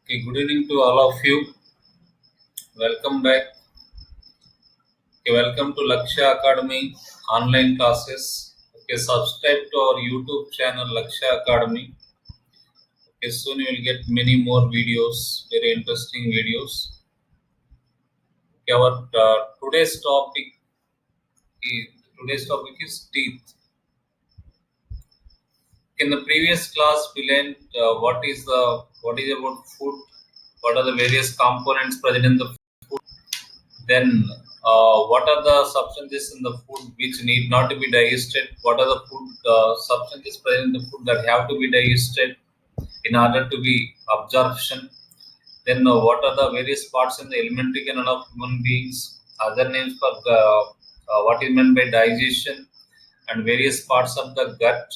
Okay, good evening to all of you. Welcome back. Okay, welcome to Lakshya Academy online classes. Okay, subscribe to our YouTube channel Lakshya Academy. Okay, soon you will get many more videos, very interesting videos. Okay, our today's topic is teeth. In the previous class, we learned what is about food, what are the various components present in the food. Then, what are the substances in the food which need not to be digested? What are the food substances present in the food that have to be digested in order to be absorption? Then, what are the various parts in the alimentary canal of human beings? Other names for what is meant by digestion and various parts of the gut.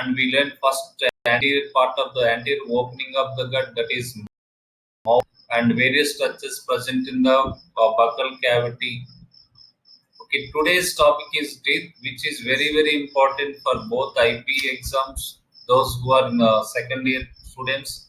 And we learned first anterior part of the anterior opening of the gut, that is mouth, and various structures present in the buccal cavity. Okay, today's topic is teeth, which is very important for both IP exams, those who are in second year students,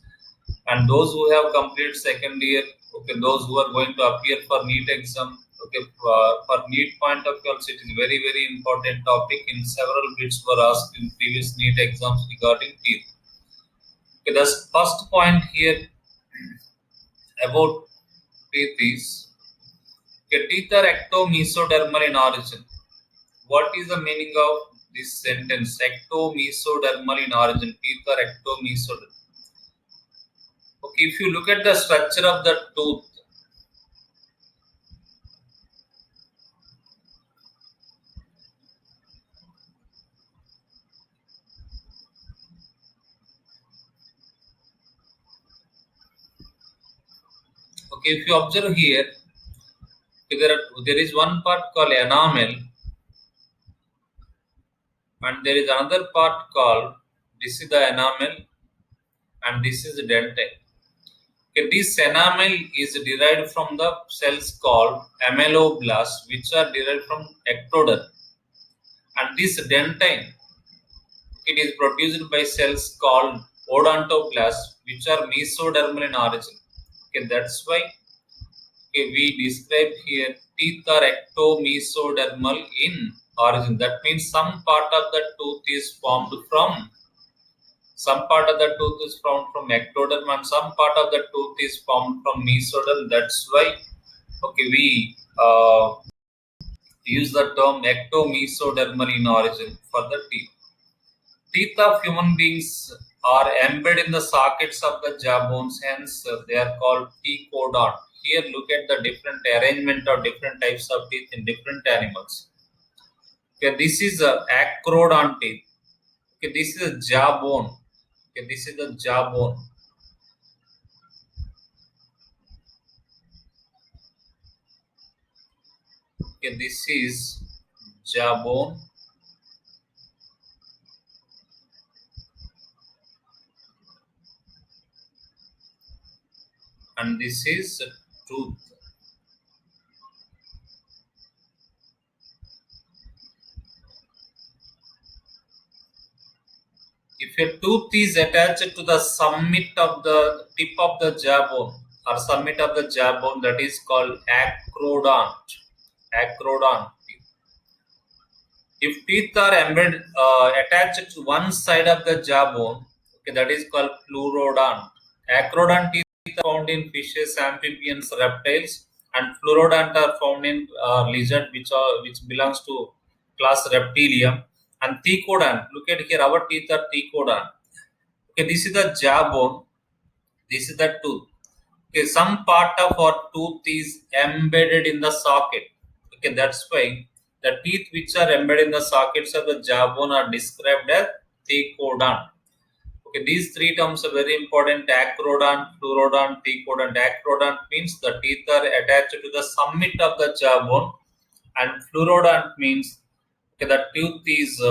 and those who have completed second year. Okay, those who are going to appear for NEET exam. Okay, for NEET point of view, also it is very important topic. In several bits were asked in previous NEET exams regarding teeth. Okay, the first point here about teeth is, okay, teeth are ectomesodermal in origin. What is the meaning of this sentence? Ectomesodermal in origin. Teeth are ectomesodermal. Okay, if you look at the structure of the tooth, okay, if you observe here, there is one part called enamel, and there is another part called, this is the enamel, and this is the dentine. Okay, this enamel is derived from the cells called ameloblast, which are derived from ectoderm, and this dentine, it is produced by cells called odontoblasts, which are mesodermal in origin. Okay, that's why, okay, we describe here teeth are ectomesodermal in origin. That means some part of the tooth is formed from ectoderm, and some part of the tooth is formed from mesoderm. That's why, okay, we use the term ectomesodermal in origin for the teeth. Teeth of human beings are embedded in the sockets of the jaw bones, hence they are called tecodont. Here, look at the different arrangement of different types of teeth in different animals. Okay, this is a acrodont teeth. Okay, this is a jaw bone. Okay, this is the jaw bone. Okay, this is jaw bone. And this is tooth. If a tooth is attached to the summit of the tip of the jawbone or summit of the jawbone, that is called acrodont. Acrodont. If teeth are embedded attached to one side of the jawbone, okay, that is called fluorodont. Acrodont teeth are found in fishes, amphibians, reptiles, and fluorodont are found in lizard, which belongs to class Reptilium. And thecodont, look at here, our teeth are thecodont. Okay, this is the jawbone, this is the tooth. Okay, some part of our tooth is embedded in the socket. Okay, that's why the teeth which are embedded in the sockets of the jawbone are described as thecodont. Okay, these three terms are very important: acrodont, fluorodont, thecodont. Acrodont means the teeth are attached to the summit of the jawbone, and fluorodont means, okay, the tooth is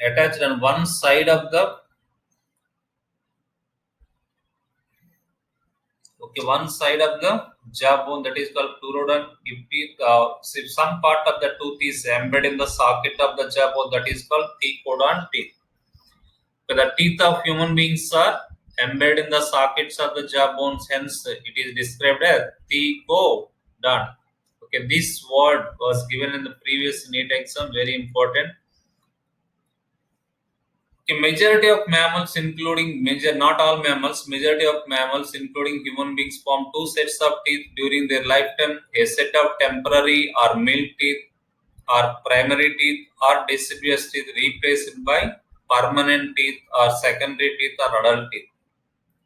attached on one side of the one side of the jawbone, that is called fluorodont. If some part of the tooth is embedded in the socket of the jawbone, that is called thecodont teeth. So the teeth of human beings are embedded in the sockets of the jaw bones. Hence, it is described as thecodont. Okay, this word was given in the previous NEET exam. Very important. A majority of mammals, not all mammals, majority of mammals, including human beings, form two sets of teeth during their lifetime. A set of temporary or milk teeth, or primary teeth, or deciduous teeth, replaced by permanent teeth, or secondary teeth, or adult teeth.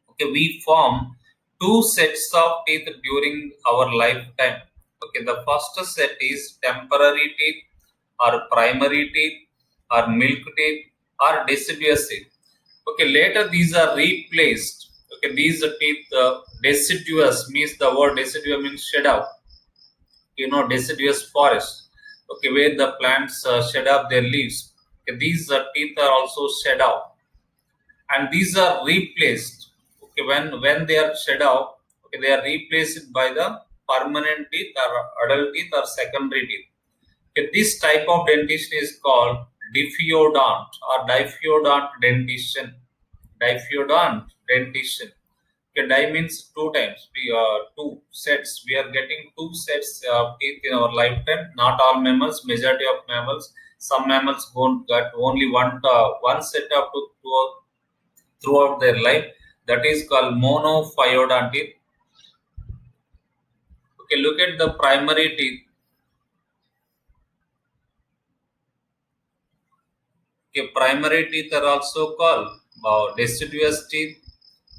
Okay, we form two sets of teeth during our lifetime. Okay, the first set is temporary teeth, or primary teeth, or milk teeth, or deciduous teeth. Okay, later these are replaced. Okay, these teeth, deciduous means, the word deciduous means shed out. Deciduous forest. Okay, where the plants shed out their leaves. Okay, these teeth are also shed out, and these are replaced. Okay, when they are shed out, okay, they are replaced by the permanent teeth, or adult teeth, or secondary teeth. Okay, this type of dentition is called diffeodont or diffeodont dentition. Diffeodont dentition. Okay, die means two times. Two sets. We are getting two sets of teeth in our lifetime. Not all mammals. Majority of mammals. Some mammals won't get only one set of tooth throughout their life. That is called monophyodont teeth. Okay, look at the primary teeth. Okay, primary teeth are also called deciduous teeth,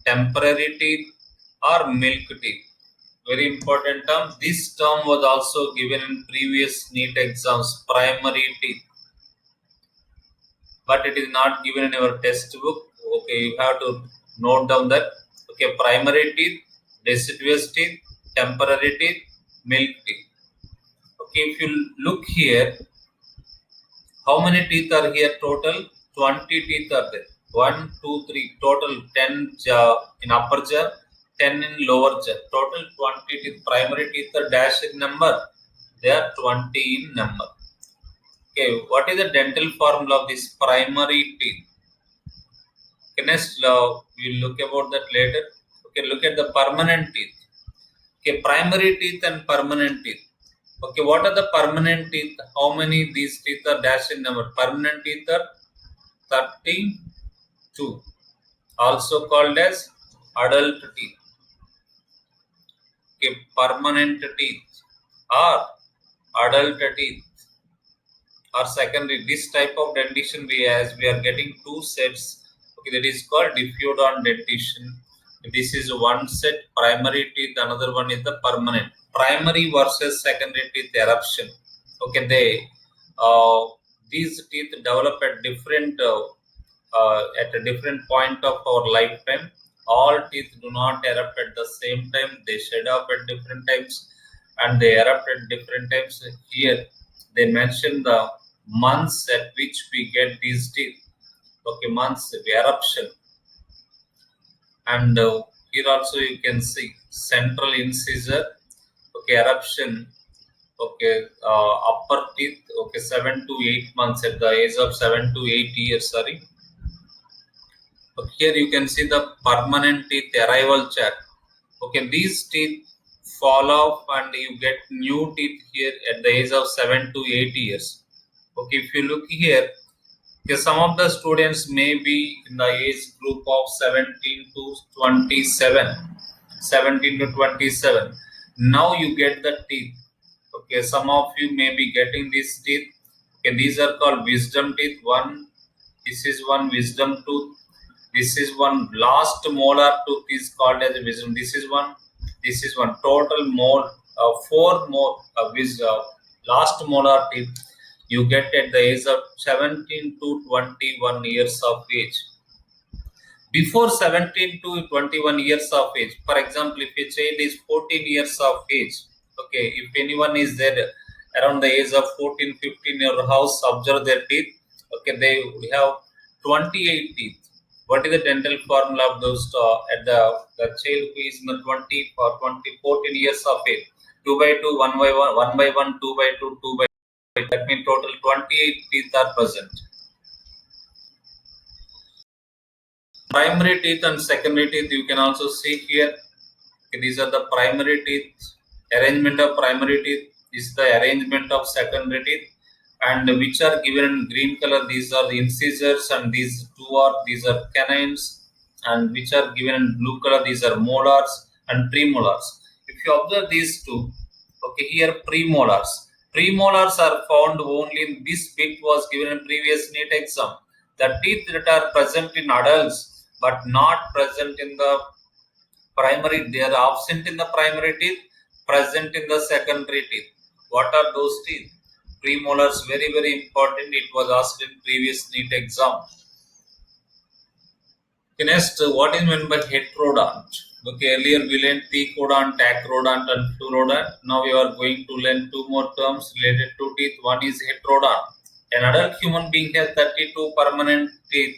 temporary teeth, or milk teeth. Very important term. This term was also given in previous NEET exams, primary teeth, but it is not given in our textbook. Okay, you have to note down that. Okay, primary teeth, deciduous teeth, temporary teeth, milk teeth. Okay, if you look here, how many teeth are here total? 20 teeth are there. 1, 2, 3. Total 10 jaw in upper jaw, 10 in lower jaw. Total 20 teeth. Primary teeth are dash in number. They are 20 in number. Okay, what is the dental formula of this primary teeth? Okay, next we'll look about that later. Okay, look at the permanent teeth. Okay, primary teeth and permanent teeth. Okay, what are the permanent teeth? How many these teeth are dash in number? Permanent teeth are 32, also called as adult teeth. Okay, permanent teeth or adult teeth or secondary. This type of dentition we are getting two sets. Okay, that is called diffeodont dentition. This is one set primary teeth. Another one is the permanent. Primary versus secondary teeth eruption. Okay, these teeth develop at a different point of our lifetime. All teeth do not erupt at the same time. They shed off at different times, and they erupt at different times. Here they mention the months at which we get these teeth. Okay, months of eruption. And here also you can see central incisor. Okay, eruption. Okay, upper teeth. Okay, 7 to 8 months, at the age of 7 to 8 years. Sorry. Okay, here you can see the permanent teeth arrival chart. Okay, these teeth fall off and you get new teeth here at the age of 7 to 8 years. Okay, if you look here, okay, some of the students may be in the age group of 17 to 27. 17 to 27. Now you get the teeth. Okay, some of you may be getting these teeth. Okay, these are called wisdom teeth. This is one wisdom tooth. This is one last molar tooth is called as a wisdom. This is one. This is one. Total more, four more last molar teeth you get at the age of 17 to 21 years of age. Before 17 to 21 years of age, for example, if a child is 14 years of age, okay, if anyone is there around the age of 14, 15 in your house, observe their teeth, okay, they would have 28 teeth. What is the dental formula of those at the child who is in the 20 or 20, 14 years of age? 2 by 2, 1 by 1, 1 by 1, 2 by 2, 2 by 2. That means total 28 teeth are present. primary teeth and secondary teeth you can also see here. Okay, these are the primary teeth, arrangement of primary teeth. This is the arrangement of secondary teeth, and which are given in green color. These are the incisors, and these are canines, and which are given in blue color. These are molars and premolars. If you observe these two, okay, here premolars. Premolars are found only in this bit was given in previous NEET exam. The teeth that are present in adults but not present in the primary, they are absent in the primary teeth, present in the secondary teeth. What are those teeth? Premolars, very, very important. It was asked in previous NEET exam. Okay, next, what is meant by heterodont? Okay, earlier we learned pecodont, acrodont, and fluorodont. Now we are going to learn two more terms related to teeth. One is heterodont. An adult human being has 32 permanent teeth,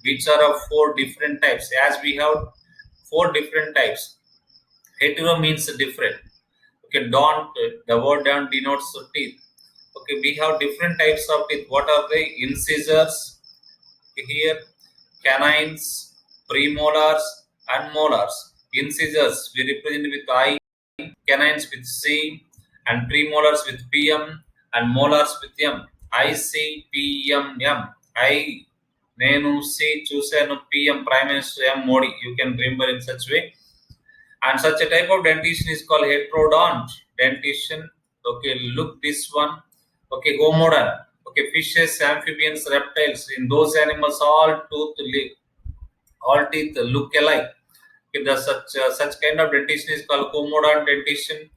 which are of 4 different types. As we have 4 different types. Hetero means different. Okay, don't, the word don't denotes the teeth. Okay, we have different types of teeth. What are they? Incisors, okay, here, canines, premolars, and molars. Incisors we represent with I, canines with C, and premolars with PM, and molars with M. I, C, P, M, M. I, Nenu, C, Chusenu, PM, Prime Minister, M, Modi. You can remember in such way. And such a type of dentition is called heterodont dentition. Okay, look this one. Okay, homodont. Okay, fishes, amphibians, reptiles. In those animals, all teeth look alike. Okay, the such kind of dentition is called homodont dentition.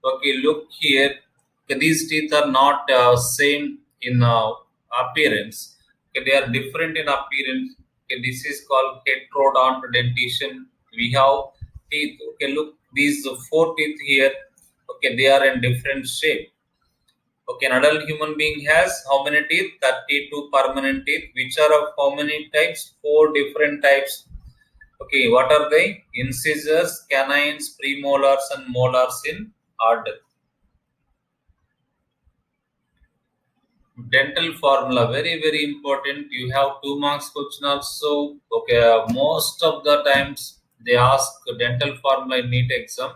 Okay, look here. Okay, these teeth are not same in appearance. Okay, they are different in appearance. Okay, this is called heterodont dentition. We have teeth. Okay, look, these 4 teeth here. Okay, they are in different shape. Okay, an adult human being has how many teeth? 32 permanent teeth, which are of how many types? 4 different types. Okay, what are they? Incisors, canines, premolars, and molars in order. Dental formula, very, very important. You have 2 marks question also. Okay, most of the times they ask dental formula in NEET exam.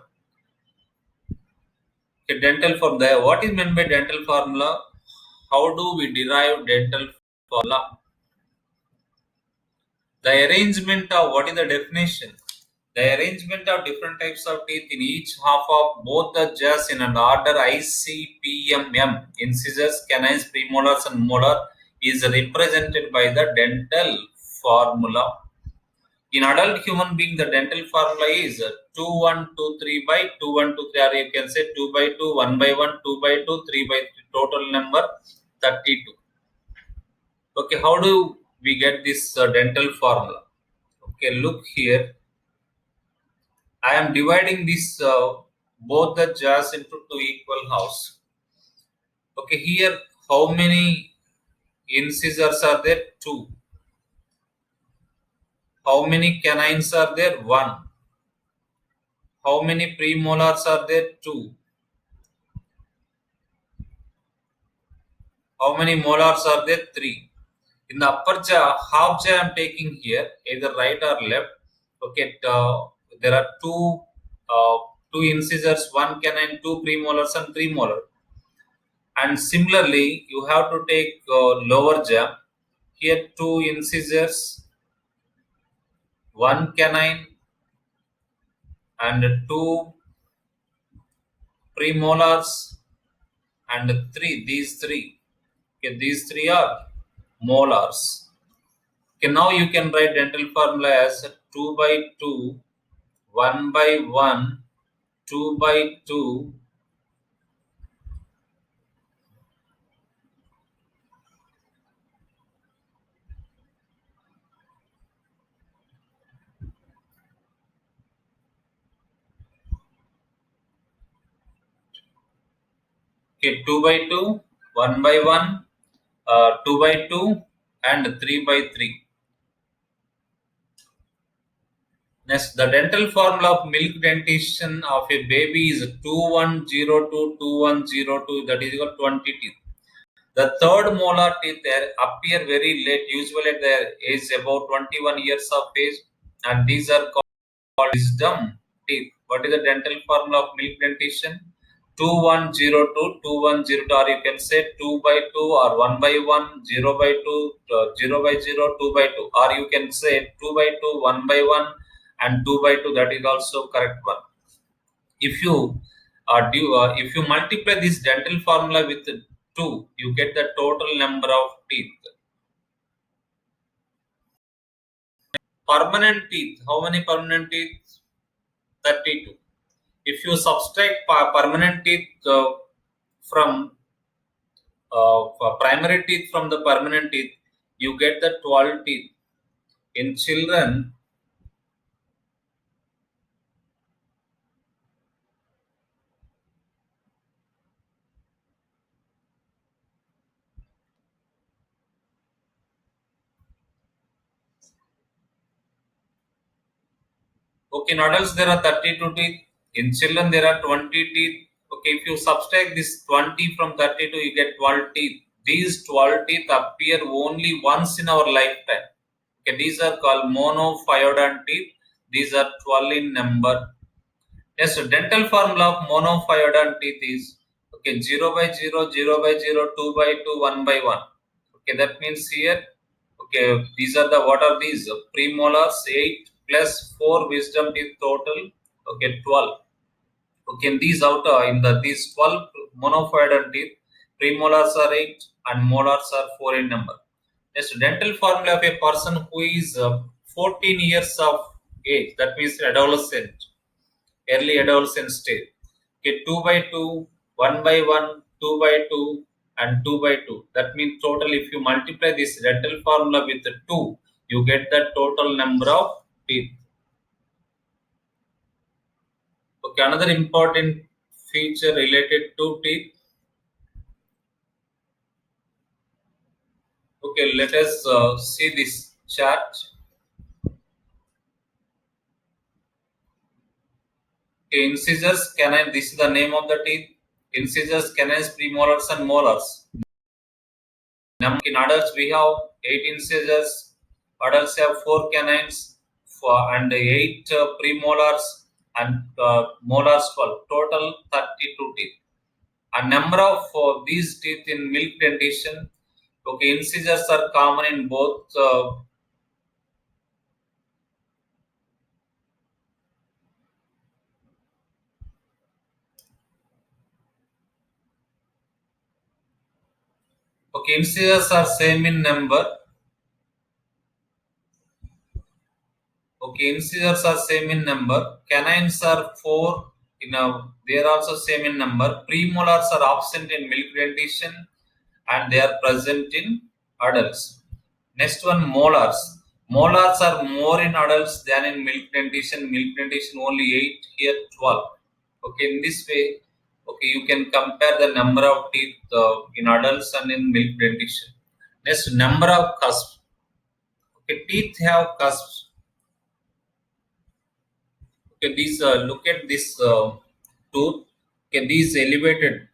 Okay, dental formula. What is meant by dental formula? How do we derive dental formula? The arrangement of, what is the definition? The arrangement of different types of teeth in each half of both the jaws in an order ICPMM, incisors, canines, premolars, and molar, is represented by the dental formula. In adult human being, the dental formula is 2123 by 2123, or you can say 2 by 2, 1 by 1, 2 by 2, 3 by 3, total number 32. Okay, how do we get this dental formula? Okay, look here. I am dividing this both the jaws into 2 equal halves. Okay, here how many incisors are there? 2. How many canines are there? 1. How many premolars are there? 2. How many molars are there? 3. In the upper jaw, half jaw I am taking here, either right or left. Okay, there are uh, two incisors, 1 canine, 2 premolars, and 3 molar. And similarly, you have to take lower jaw. Here 2 incisors, 1 canine, and 2 premolars, and 3. These 3. Okay, these 3 are molars. Okay, now you can write dental formula as 2 by 2, 1 by 1, 2 by 2, okay, 2 by 2, 1 by 1, 2 by 2, and 3 by 3. Next, the dental formula of milk dentition of a baby is 2102, 2102, that is equal 20 teeth. The third molar teeth appear very late, usually at their age about 21 years of age, and these are called wisdom teeth. What is the dental formula of milk dentition? 2102, 2102, or you can say 2 by 2, or 1 by 1, 0 by 2, 0 by 0, 2 by 2, or you can say 2 by 2, 1 by 1, and 2 by 2. That is also correct one. If you if you multiply this dental formula with 2, you get the total number of teeth. Permanent teeth. How many permanent teeth? 32. If you subtract permanent teeth from primary teeth from the permanent teeth, you get the 12 teeth. In children, okay, in adults there are 32 teeth. In children there are 20 teeth. Okay, if you subtract this 20 from 32, you get 12 teeth. These 12 teeth appear only once in our lifetime. Okay, these are called monophyodont teeth. These are 12 in number. Yes, so dental formula of monophyodont teeth is okay 0 by 0, 0 by 0, 2 by 2, 1 by 1. Okay, that means here, okay, these are the, what are these? Premolars 8 plus 4 wisdom teeth total, okay, 12. Okay, in these in these 12 monophyodont teeth, premolars are 8 and molars are 4 in number. Yes, dental formula of a person who is 14 years of age, that means adolescent, early adolescent stage. Okay, 2 by 2, 1 by 1, 2 by 2, and 2 by 2. That means total, if you multiply this dental formula with 2, you get the total number of teeth. Okay, another important feature related to teeth. Okay, let us see this chart. Okay, incisors, canine, this is the name of the teeth. Incisors, canines, premolars, and molars. In adults, we have 8 incisors. Adults have 4 canines and 8 premolars and molars 12. Total 32 teeth. A number of these teeth in milk dentition. Okay, incisors are common in both. Okay, incisors are same in number. Okay, incisors are same in number. Canines are 4 in they are also same in number. Premolars are absent in milk dentition and they are present in adults. Next one, molars. Molars are more in adults than in milk dentition. Milk dentition only 8, here 12. Okay, in this way, okay, you can compare the number of teeth in adults and in milk dentition. Next, number of cusps. Okay, teeth have cusps. Okay, these look at this tooth. Okay, these elevated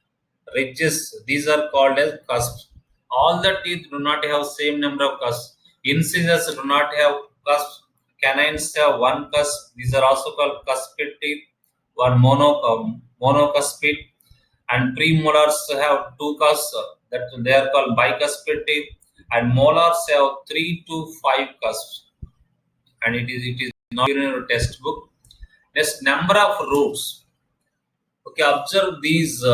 ridges, these are called as cusps. All the teeth do not have same number of cusps. Incisors do not have cusps. Canines have one cusp. These are also called cuspid teeth. One monocuspid, and premolars have two cusps. That they are called bicuspid teeth. And molars have 3 to 5 cusps. And it is not in your textbook. Next, number of roots. Okay, observe these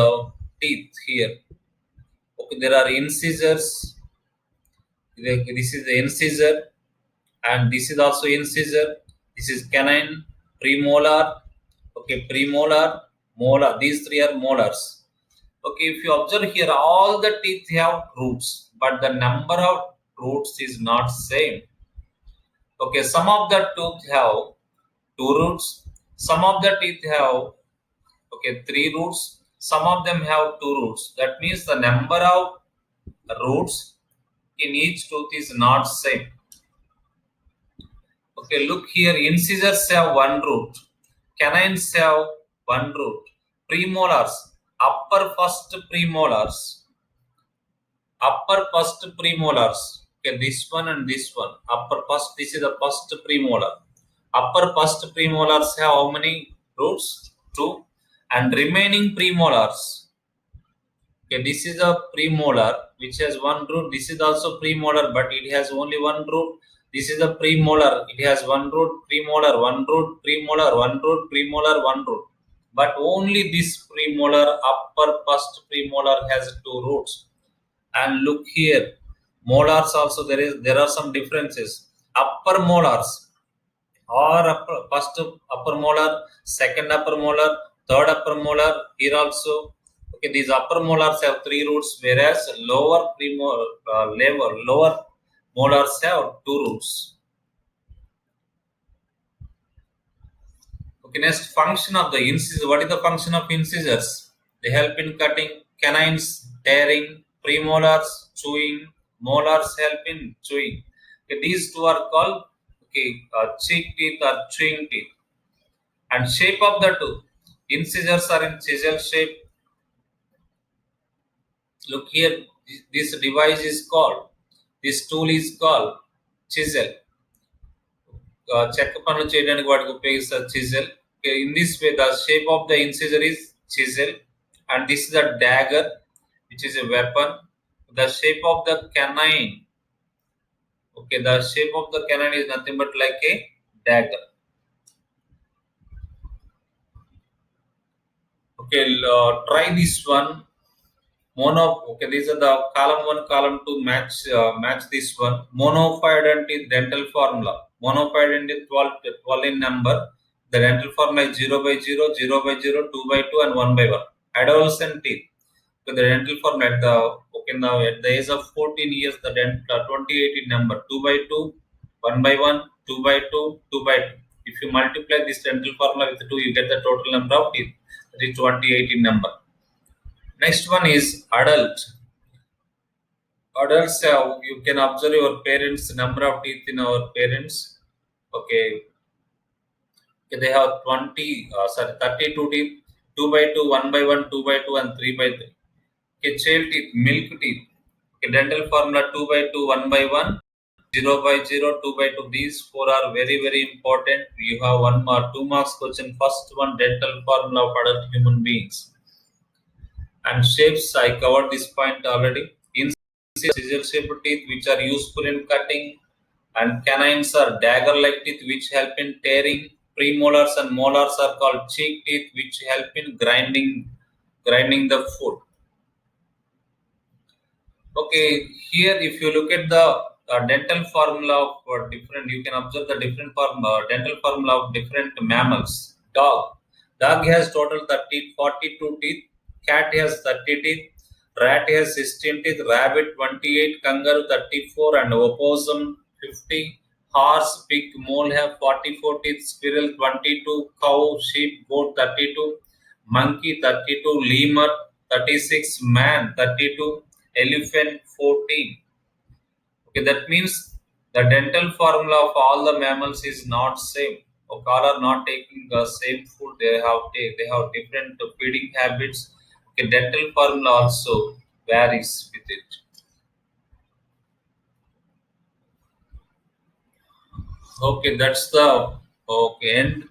teeth here. Okay, there are incisors. This is the incisor, and this is also incisor. This is canine, premolar. Okay, premolar, molar. These three are molars. Okay, if you observe here, all the teeth have roots, but the number of roots is not same. Okay, some of the teeth have 2 roots. Some of the teeth have, okay, 3 roots. Some of them have 2 roots. That means the number of roots in each tooth is not same. Okay, look here. Incisors have 1 root. Canines have 1 root. Premolars, upper first premolars Upper first premolars. Okay, this one and this one. Upper first, this is the first premolar. Upper first premolars have how many roots? Two. And remaining premolars. Okay, this is a premolar which has one root. This is also premolar, but it has only one root. This is a premolar. It has one root, premolar, one root, premolar, one root, premolar, one root. But only this premolar, upper first premolar, has two roots. And look here, molars also there are some differences. Upper molars or first upper molar, second upper molar, third upper molar. Here also, okay, these upper molars have three roots, whereas lower molars have two roots. Okay, next, function of the incisor. What is the function of incisors? They help in cutting, canines tearing, premolars chewing, molars help in chewing. Okay, these two are called, okay, cheek teeth or chewing teeth. And shape of the two, incisors are in chisel shape. Look here, this device is called, this tool is called chisel. చెక్క పనులు చేయడానికి వాటికి ఉపయోగిస్తారు chisel. Okay, in this way, the shape of the incisor is chisel, and this is a dagger, which is a weapon. The shape of the canine, okay, the shape of the canine is nothing but like a dagger. Okay, try this one. Okay, these are the column 1, column 2, match this one. Monophyte and dental formula. Monophyte and 12 in number. The dental formula is 0 by 0, 0 by 0, 2 by 2, and 1 by 1. Adolescent teeth. So the dental formula now at the age of 14 years, the 2018 number 2 by 2, 1 by 1, 2 by 2, 2 by 2. If you multiply this dental formula with 2, you get the total number of teeth. That is 2018 number. Next one is adult. Adults, you can observe your parents, number of teeth in our parents. Okay, they have 32 teeth, 2 by 2, 1 by 1, 2 by 2, and 3 by 3. Okay, child teeth, milk teeth. Okay, dental formula 2 by 2, 1 by 1, 0 by 0, 2 by 2. These four are very, very important. You have 1 mark, 2 marks question. First one, dental formula of adult human beings. And shapes, I covered this point already. Scissor shaped teeth, which are useful in cutting, and canines are dagger like teeth, which help in tearing. Premolars and molars are called cheek teeth, which help in grinding the food. Okay, here if you look at the dental formula of different, you can observe the different dental formula of different mammals. Dog has total 42 teeth. Cat has 30 teeth. Rat has 16 teeth. Rabbit 28. Kangaroo 34, and opossum 50. Horse, pig, mole have 44 teeth. Squirrel 22. Cow, sheep, goat 32. Monkey 32. Lemur 36. Man 32. Elephant 14. Okay, that means the dental formula of all the mammals is not same. All are not taking the same food. They have different feeding habits. Okay, dental formula also varies with it. Okay, that's the end.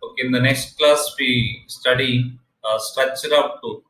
Okay, in the next class we study structure of tooth.